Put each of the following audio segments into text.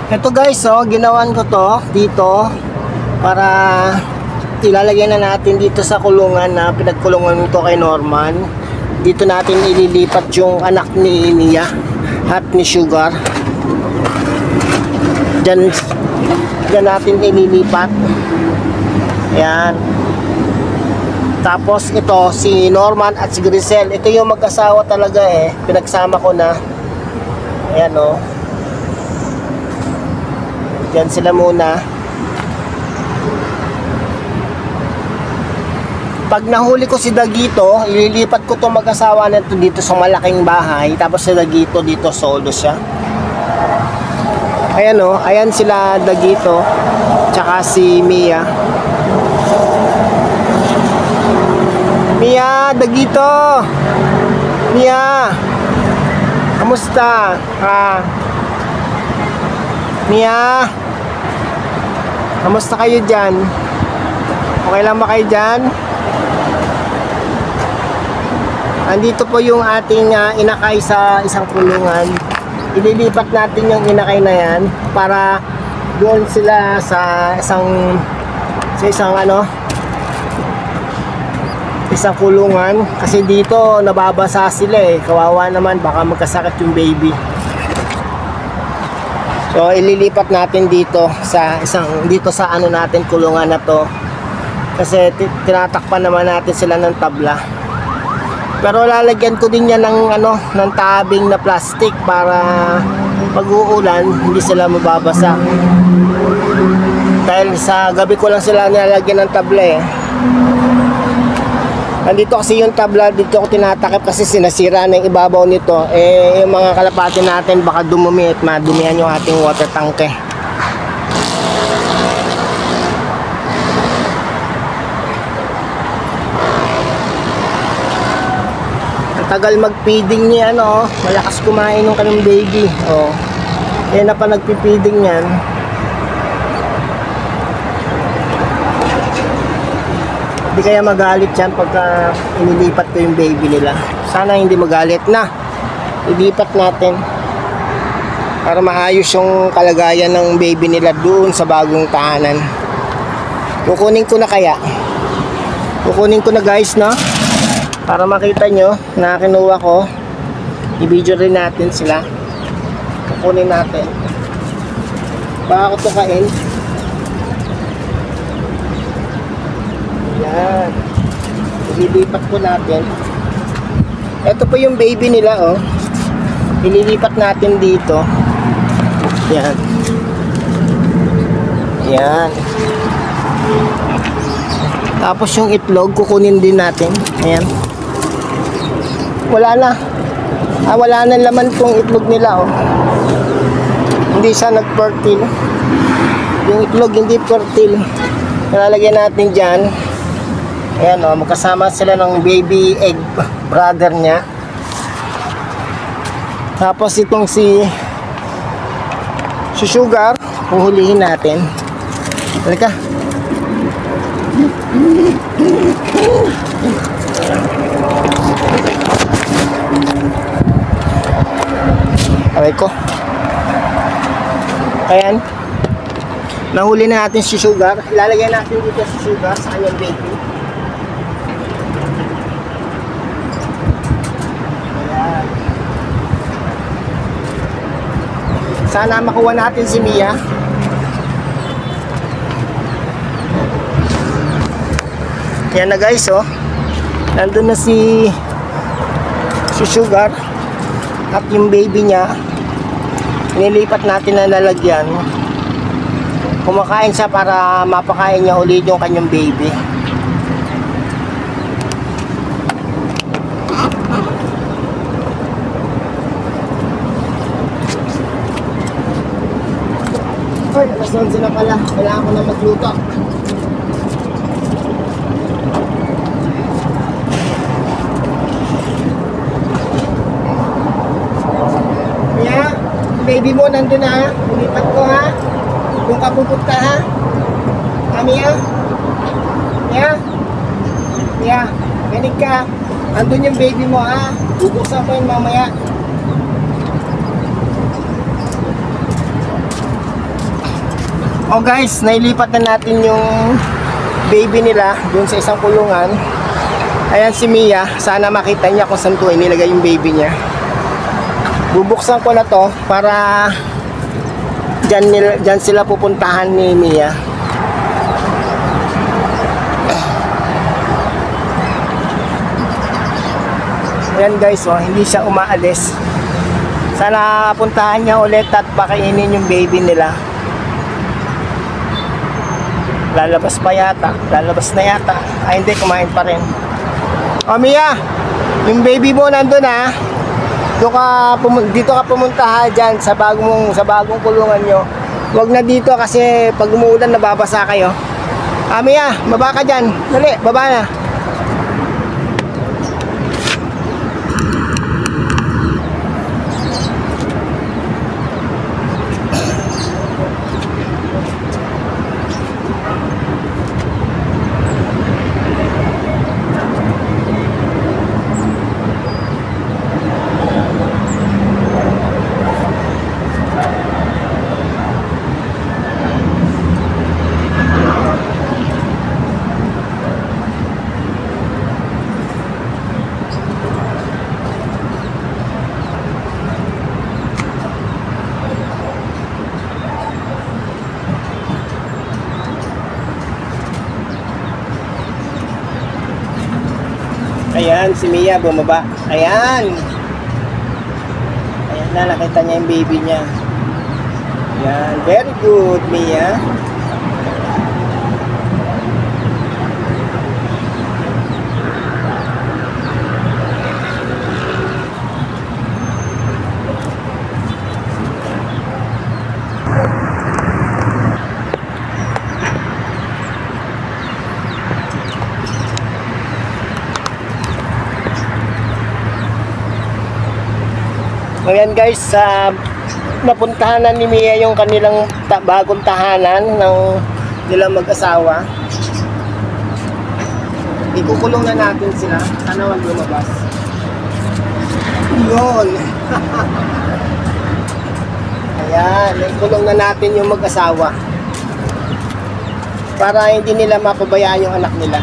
Ito guys, ginawan ko to dito para ilalagay na natin dito sa kulungan na pinagkulungan nito kay Norman. Dito natin ililipat yung anak ni Mia at ni Sugar. Diyan natin ililipat. Yan. Tapos ito si Norman at si Grisel. Ito yung mag-asawa talaga pinagsama ko na. Ayan Diyan sila muna. Pag nahuli ko si Dagito, ililipat ko itong mag-asawa na ito dito sa malaking bahay. Tapos si Dagito dito solo siya. Ayan ayan sila Dagito tsaka si Mia. Mia, Dagito. Mia. Kamusta? Mia. Kamusta kayo dyan? Okay lang ba kayo dyan? Andito po yung ating inakay sa isang kulungan. Ililipat natin yung inakay na yan para doon sila sa isang kulungan, kasi dito nababasa sila kawawa naman, baka magkasakit yung baby. So ililipat natin dito sa natin kulungan na to, kasi tinatakpan naman natin sila ng tabla. Pero lalagyan ko din yan ng tabing na plastic para pag uulan hindi sila mababasa. Dahil sa gabi ko lang sila nilalagyan ng tabla Nandito kasi yung tabla, dito ako tinatakip kasi sinasira na yung ibabaw nito. Yung mga kalapati natin baka dumumi at madumihan yung ating water tank Ang tagal mag-feeding niya malakas kumain ng kanyang baby. Kaya na pa nagpi-feeding yan. Hindi kaya magalit yan pagka inilipat ko yung baby nila. Sana hindi magalit na. Ilipat natin para maayos yung kalagayan ng baby nila doon sa bagong tahanan. Kukunin ko na guys para makita nyo na kinuha ko. I-video rin natin sila. Kukunin natin. Baka ko tukain. Yan. Ililipat po natin. Ito po yung baby nila Ililipat natin dito. Yan. Yan. Tapos yung itlog kukunin din natin. Ayan. Wala na. Wala na laman tong itlog nila Hindi siya nag-fertile. Yung itlog hindi fertile. Nalalagyan natin dyan. Ayan magkasama sila ng baby egg brother niya. Tapos itong si Sugar, huhulihin natin. Halika. Aray ko. Ayan. Nahuli na natin si Sugar. Ilalagay natin dito si Sugar sa kanyang baby. Ayan. Sana makuha natin si Mia. Yan na guys nandun na si Sugar at yung baby niya. Nilipat natin na lalagyan. Kumakain siya para mapakain niya ulit yung kanyang baby. Ay, alas 11 na pala. Kailangan ko na magluto. Kaya, baby mo nandun na. Ulipat ko Kung ka pupunta Mia? Mia, ganig ka. Andun yung baby mo Bubuksan ko yun mamaya. Oh guys, nailipat na natin yung baby nila dun sa isang kulungan. Ayan si Mia, sana makita niya kung saan ko inilagay yung baby niya. Bubuksan ko na to para dyan sila pupuntahan ni Mia. Ayan guys, oh, hindi siya umaalis. Sana puntahan niya ulit at pakainin yung baby nila. Lalabas pa yata. Lalabas na yata. Ay hindi, kumain pa rin. O Mia, yung baby mo nandun ha. Dito ka pumunta ha, dyan sa bagong kulungan nyo. Huwag na dito kasi pag umuulan nababasa kayo. Mia, baba ka dyan. Dali, baba na. Ayan, si Mia bumaba. Ayan. Ayan na, nakita niya yung baby niya. Ayan, very good, Mia. Ayan guys, napuntahan na ni Mia yung kanilang bagong tahanan ng nilang mag-asawa. Ikukulong na natin sila. Sana wag lumabas. Yun. Ayan, ikulong na natin yung mag-asawa. Para hindi nila mapabayaan yung anak nila.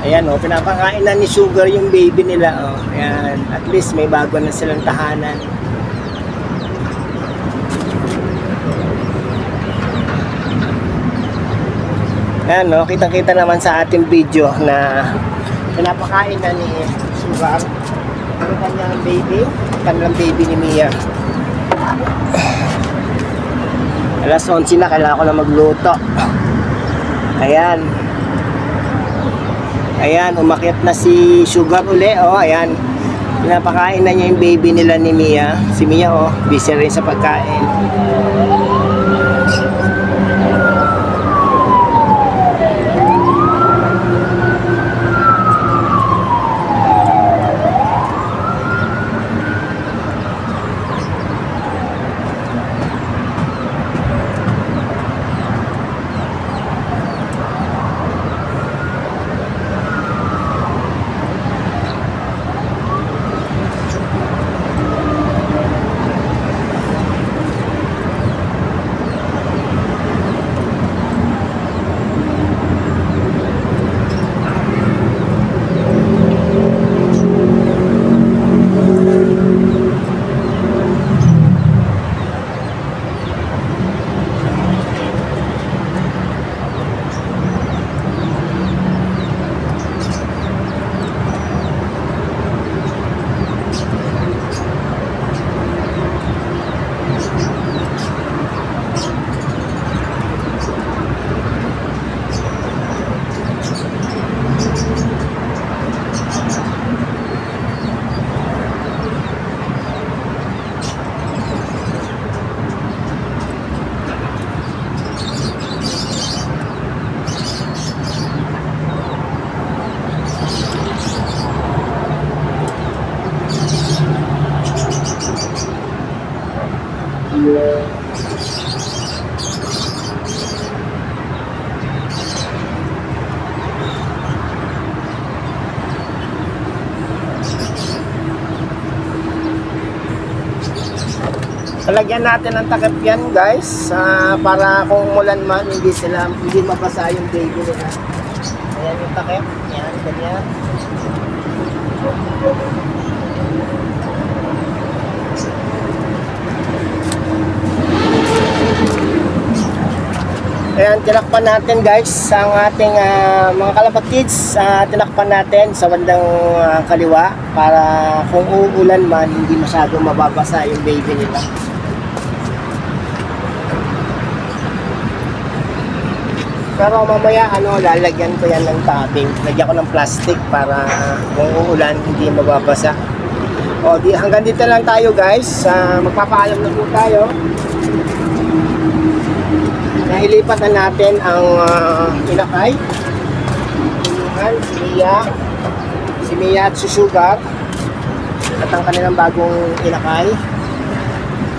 Ayan o, pinapakain na ni Sugar yung baby nila o. Ayan, at least may bago na silang tahanan. Ayan o, kitang-kita naman sa ating video na pinapakain na ni Sugar ang kanilang baby ni Mia. Alas 11 na, kailangan ko na magluto. Ayan. Ayan, umakyat na si Sugar uli, oh, ayan. Pinapakain na niya yung baby nila ni Mia. Si Mia, oh, busy rin sa pagkain. Talagyan natin ng takip yan guys, para kung umulan man hindi mabasa yung baby nila. Ayan yung takip, yan, ganyan. Ayan, tinakpan natin guys ang ating mga kalapatids. Tinakpan natin sa bandang kaliwa para kung uulan man hindi masyadong mababasa yung baby nila. Pero mamaya lalagyan ko yan ng topping. Lagyan ko ng plastic para kung uulan hindi mababasa. O di hanggang dito lang tayo guys. Magpapaalam na po tayo. Nailipat na natin ang inakay. Si Mia at si Sugar at ang kanilang bagong inakay.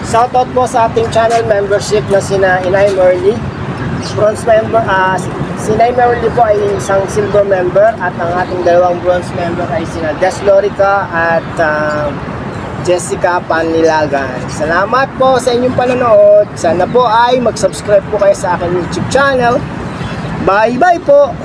Shoutout po sa ating channel membership na sina Inay Merly, bronze member. Si Inay Merly po ay isang silver member at ang ating dalawang bronze member ay sina Des Lorica at Jessica Panilagan. Salamat po sa inyong panonood. Sana po ay mag-subscribe po kayo sa aking YouTube channel. Bye bye po!